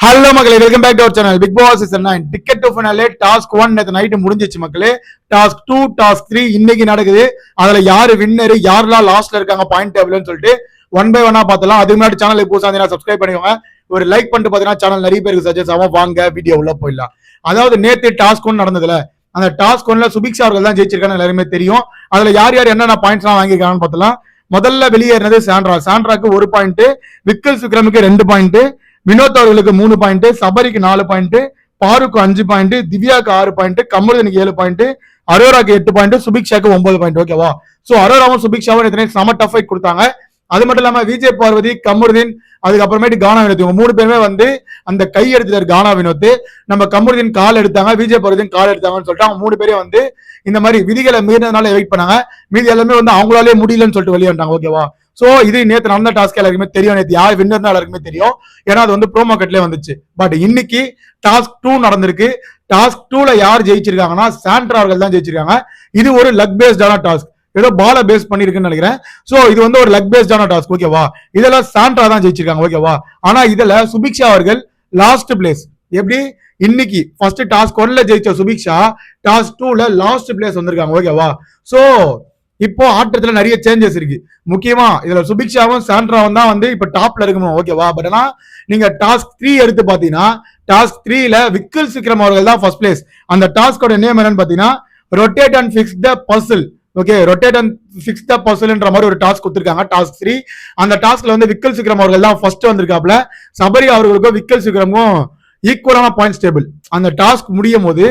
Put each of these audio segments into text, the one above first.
Hello மக்களே, welcome back to our channel. Bigg Boss season 9 ticket to finale task 1 நேத்து night முடிஞ்சிச்சு மக்களே. Task 2 task 3 இன்னைக்கு நடக்குது. அதுல யாரு வின்னர், யாரெல்லாம் லாஸ்ட்ல இருக்காங்க பாயிண்ட் டேபிள்னு சொல்லிட்டு ஒன் பை ஒன்னா பார்த்தலாம். அதுக்கு முன்னாடி சேனலுக்கு புதுசா இருந்தா சப்ஸ்கிரைப் பண்ணிக்கோங்க. ஒரு லைக் பண்ணிட்டு பாத்தீங்கன்னா சேனல் நிறைய பேருக்கு சஜஸ்ட் ஆகும். வாங்க வீடியோ உள்ள போயிடலாம். அதாவது நேத்து டாஸ்க் 1 நடந்ததுல அந்த டாஸ்க் 1ல சுபிக்ஷா அவர்கள் தான் ஜெயிச்சிருக்காங்க, எல்லாருமே தெரியும். அதுல யார் யார் என்னென்ன பாயிண்ட்ஸ் எல்லாம் வாங்கியிருக்காங்கன்னு பார்த்தலாம். முதல்ல வெளியேறினது சாண்ட்ராக்கு 1 பாயிண்ட், விக்கல் விக்ரமுக்கு 2 பாயிண்ட், வினோத் அவர்களுக்கு 3 பாயிண்ட், சபரிக்கு 4 பாயிண்ட், பாருக்கு 5 பாயிண்ட், திவ்யாக்கு 6 பாயிண்ட், கமருதனுக்கு 7 பாயிண்ட், அரோராக்கு 8 பாயிண்ட், சுபிக்ஷாக்கு 9 பாயிண்ட். ஓகேவா? சோ அரோராவும் சுபிக்ஷாவும் செம டஃப் ஃபைட் கொடுத்தாங்க. அது மட்டும் இல்லாம விஜய் பார்வதி, கமருதீன், அதுக்கப்புறமேட்டு கானா வினோத், இவங்க 3 பேருமே வந்து அந்த கை எடுத்துட்டாரு கானா வினோத். நம்ம கமருதீன் கால் எடுத்தாங்க, விஜய் பார்வதியும் கால் எடுத்தாங்கன்னு சொல்லிட்டு அவங்க 3 பேரும் வந்து இந்த மாதிரி விதிகளை மீறினதுனால வெயிட் பண்ணாங்க. மீதி எல்லாமே வந்து அவங்களாலே முடியலன்னு சொல்லிட்டு வெளியே வந்தாங்க. ஓகேவா? சோ இது நேற்று நடந்த டாஸ்க் எல்லாருக்குமே தெரியும். நேற்று யார் வின்னர் எல்லாருக்குமே தெரியும், ஏன்னா அது வந்து ப்ரோமோ கட்லயே வந்துச்சு. பட் இன்னைக்கு டாஸ்க் 2 நடந்திருக்கு. டாஸ்க் 2ல யார் ஜெயிச்சிருக்காங்கன்னா சாண்ட்ரா அவர்கள் தான் ஜெயிச்சிருக்காங்க. இது ஒரு லக் பேஸ்டான டாஸ்க், ஏதோ பால பேஸ் பண்ணிருக்குன்னு நினைக்கிறேன். சோ இது வந்து ஒரு லக் பேஸ்டான டாஸ்க். ஓகேவா? இதெல்லாம் சாண்ட்ரா தான் ஜெயிச்சிருக்காங்க. ஓகேவா? ஆனா இதுல சுபிக்ஷா அவர்கள் லாஸ்ட் பிளேஸ். எப்படி? இன்னைக்கு ஃபர்ஸ்ட் டாஸ்க் 1ல ஜெயிச்ச சுபிக்ஷா டாஸ்க் 2ல லாஸ்ட் பிளேஸ் வந்திருக்காங்க. ஓகேவா? சோ இப்போ ஆட்டத்துல நிறைய சேஞ்சஸ் இருக்கு. முக்கியமா இதுல சுபிக்ஷாவும் சாண்ட்ராவும் தான் வந்து இப்ப டாப்ல இருக்கணும். ஓகேவா? பட் ஆனா நீங்க டாஸ்க் 3 எடுத்து பாத்தீங்கன்னா டாஸ்க் 3ல விக்கல் விக்ரம் அவர்கள் தான் ஃபர்ஸ்ட் பிளேஸ். அந்த டாஸ்கோட நேம் என்னன்னு பாத்தீங்கன்னா rotate and fix the puzzle. Okay, rotate and fix the பசில்ன்ற மாதிரி ஒரு டாஸ்க் கொடுத்திருக்காங்க டாஸ்க் 3. அந்த டாஸ்க்ல வந்து விக்கல் விக்ரம் அவர்கள் தான் ஃபர்ஸ்ட் வந்திருக்காப்ல. சபரி அவர்களுக்கும் விக்கல் விக்ரமும் ஈக்குவலான பாயிண்ட்ஸ் டேபிள். அந்த டாஸ்க் முடியும் போது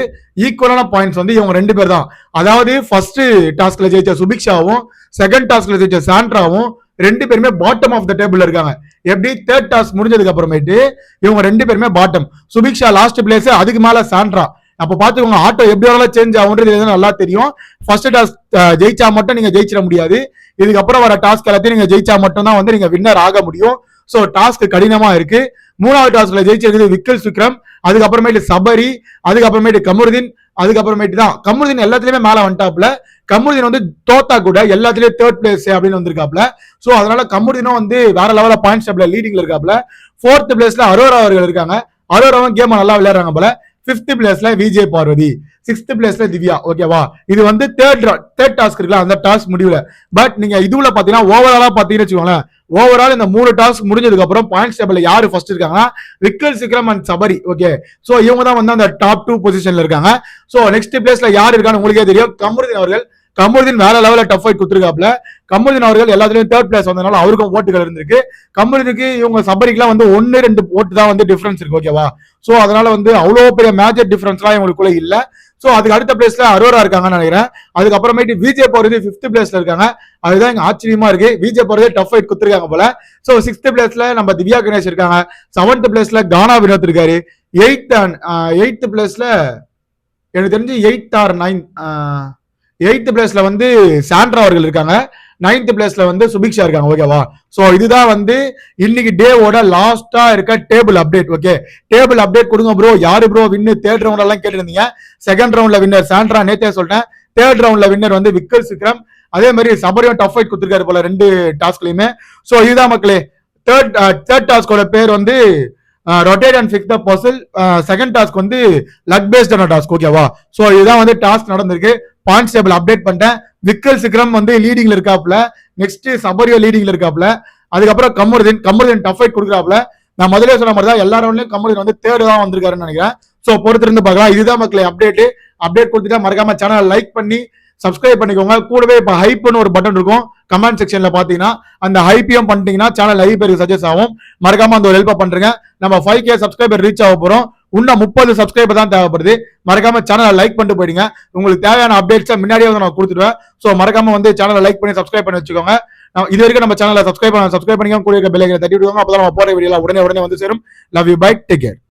ஈக்குவலான பாயிண்ட்ஸ் வந்து இவங்க 2 பேர் தான். அதாவது ஃபர்ஸ்ட் டாஸ்க்ல ஜெயிச்ச சுபிக்ஷாவும் செகண்ட் டாஸ்க்ல ஜெயிச்ச சாண்ட்ராவும் 2 பேருமே பாட்டம் ஆஃப் த டேபிள் இருக்காங்க. எப்படி? தேர்ட் டாஸ்க் முடிஞ்சதுக்கு அப்புறமேட்டு இவங்க 2 பேருமே பாட்டம். சுபிக்ஷா லாஸ்ட் பிளேஸ், அதுக்கு மேல சாண்ட்ரா. அப்ப பாத்துக்கோங்க ஆட்டோ எப்படி வேணாலும் சேஞ்ச் ஆகுன்றது நல்லா தெரியும். ஃபர்ஸ்ட் டாஸ்க் ஜெயிச்சா மட்டும் நீங்க ஜெயிச்சிட முடியாது. இதுக்கப்புறம் வர டாஸ்க் எல்லாத்தையும் நீங்க ஜெயிச்சா மட்டும் தான் வந்து நீங்க வின்னர் ஆக முடியும். சோ டாஸ்க் கடினமா இருக்கு. 3வது டாஸ்க்ல ஜெயிச்சிருக்குது விக்கல் விக்ரம், அதுக்கப்புறமேட்டு சபரி, அதுக்கப்புறமேட்டு கமருதீன், அதுக்கப்புறமேட்டு தான் கமருதீன் எல்லாத்துலயுமே மேல வந்துட்டாப்ல. கமருதீன் வந்து தோத்தா கூட எல்லாத்துலயும் தேர்ட் பிளேஸ் அப்படின்னு வந்திருக்காப்ல. சோ அதனால கமருதீனும் வந்து வேற லெவல பாயிண்ட்ஸ் டேபிள்ல லீடிங்ல இருக்காப்ல. 4th பிளேஸ்ல அரோரா அவர்கள் இருக்காங்க. அரோராவும் கேம் நல்லா விளையாடுறாங்க போல. 5th பிளேஸ்ல விஜய் பார்வதி, 6th பிளேஸ்ல திவ்யா. ஓகேவா? இது வந்து தேர்ட் டாஸ்க் இருக்குல்ல, அந்த டாஸ்க் முடிவுல. பட் நீங்க இதுல பாத்தீங்கன்னா ஓவராலா பாத்தீங்கன்னு வச்சுக்கோங்களேன், ஓவரால் இந்த 3 டாஸ்க் முடிஞ்சதுக்கு அப்புறம் பாயிண்ட்ஸ் டேபிள்ல யாரு ஃபர்ஸ்ட் இருக்காங்கன்னா விக்கல் Vikram and Sabari. Okay, so இவங்க தான் வந்து அந்த டாப் 2 பொசிஷன்ல இருக்காங்க. சோ நெக்ஸ்ட் பிளேஸ்ல யார் இருக்கான்னு உங்களுக்கே தெரியும், கமருதீன் அவர்கள். கமருதீன் வேற லெவல டஃப் ஃபைட் கொடுத்துருக்காப்ல. கமருதீன் அவர்கள் எல்லாத்துலயும் தேர்ட் பிளேஸ் வந்தனால அவருக்கும் ஓட்டுகள் இருந்திருக்கு. கமருதீனுக்கு இவங்க சபரிக்குலாம் வந்து 1-2 ஓட்டு தான் வந்து டிஃபரன்ஸ் இருக்கு. ஓகேவா? சோ அதனால வந்து அவ்வளவு பெரிய மேஜர் டிஃபரன்ஸ்லாம் இவங்களுக்குள்ள இல்ல. சோ அதுக்கு அடுத்த பிளேஸ்ல அரோரா இருக்காங்கன்னு நினைக்கிறேன். அதுக்கப்புறமேட்டு விஜய் பார்வதி 5th பிளேஸ்ல இருக்காங்க. அதுதான் இங்க ஆச்சரியமா இருக்கு. விஜய் பார்வதி டஃப் ஃபைட் கொடுத்துருக்காங்க போல. சோ 6th பிளேஸ்ல நம்ம திவ்யா கணேஷ் இருக்காங்க. 7th பிளேஸ்ல கானா வினோத் இருக்காரு. 8th பிளேஸ்ல எனக்கு தெரிஞ்சு 8th or 9th 8th பிளேஸ்ல வந்து சாண்ட்ரா அவர்கள் இருக்காங்க. 9th பிளேஸ்ல வந்து சுபிக்ஷா இருக்காங்க. ஓகேவா? சோ இதுதான் வந்து இன்னைக்கு டேவோட லாஸ்டா இருக்க table update. Okay, table update கொடுங்க ப்ரோ. யாரு ப்ரோ வின்னு தேர்ட் ரவுண்ட் எல்லாம் கேட்டிருந்தீங்க. செகண்ட் ரவுண்ட்ல வின்னர் சாண்ட்ரா, நேத்தே சொல்லிட்டேன். தேர்ட் ரவுண்ட்ல வின்னர் வந்து விக்கல் விக்ரம். அதே மாதிரி சபரியும் டஃப் ஃபைட் கொடுத்திருக்காரு போல 2 டாஸ்க்லயுமே. சோ இதுதான் மக்களே தேர்ட் டாஸ்கோட பேர் வந்து rotate and fix the puzzle. Second task வந்து லக் பேஸ்டான டாஸ்க். ஓகேவா? சோ இதுதான் வந்து டாஸ்க் நடந்திருக்கு. பாயிண்ட்ஸ் டேபிள் அப்டேட் பண்ணிட்டேன். விக்கல் விக்ரம் வந்து லீடிங்ல இருக்காப்ல. நெக்ஸ்ட் சபரியோ லீடிங்ல இருக்காப்ல. அதுக்கப்புறம் கமருதீன் டஃப் ஃபைட் கொடுக்குறாப்ல. நான் முதலே சொன்ன மாதிரி தான் எல்லா ரவுண்ட்லயும் கமருதீன் வந்து தேர்ட் தான் வந்திருக்காருன்னு நினைக்கிறேன். சோ பொறுத்திருந்து பார்க்கலாம். இதுதான் மக்களே அப்டேட் கொடுத்துட்டா மறக்காம சேனலை லைக் பண்ணி சப்ஸ்கிரைப் பண்ணிக்கோங்க. கூடவே இப்ப ஹைப்னு ஒரு பட்டன் இருக்கும் கமெண்ட் செக்ஷன்ல பாத்தீங்கன்னா, அந்த ஹைப்பியும் பண்ணிட்டீங்கன்னா சேனல் நிறைய பேருக்கு சஜஸ்ட் ஆகும். மறக்காம அந்த ஒரு ஹெல்ப் பண்றீங்க. நம்ம 5K சப்ஸ்கிரைபர் ரீச் ஆக போறோம். இன்னும் 30 சப்ஸ்கிரைபர் தான் தேவைப்படுது. மறக்காம சேனலை லைக் பண்ணிட்டு போயிடுங்க. உங்களுக்கு தேவையான அப்டேட்ஸ் முன்னாடியே வந்து நான் கொடுத்துருவேன். சோ மறக்காம வந்து சேனலை லைக் பண்ணி சப்ஸ்கிரைப் பண்ணி வச்சுக்கோங்க. இது வரைக்கும் நம்ம சேனலை சப்ஸ்கிரைப் பண்ணிக்கோங்க. கூட பெல் ஐகானை தட்டி விடுவாங்க. அப்பதான் நம்ம போற வீடியோ உடனே வந்து சேரும். Love you, bye, take care.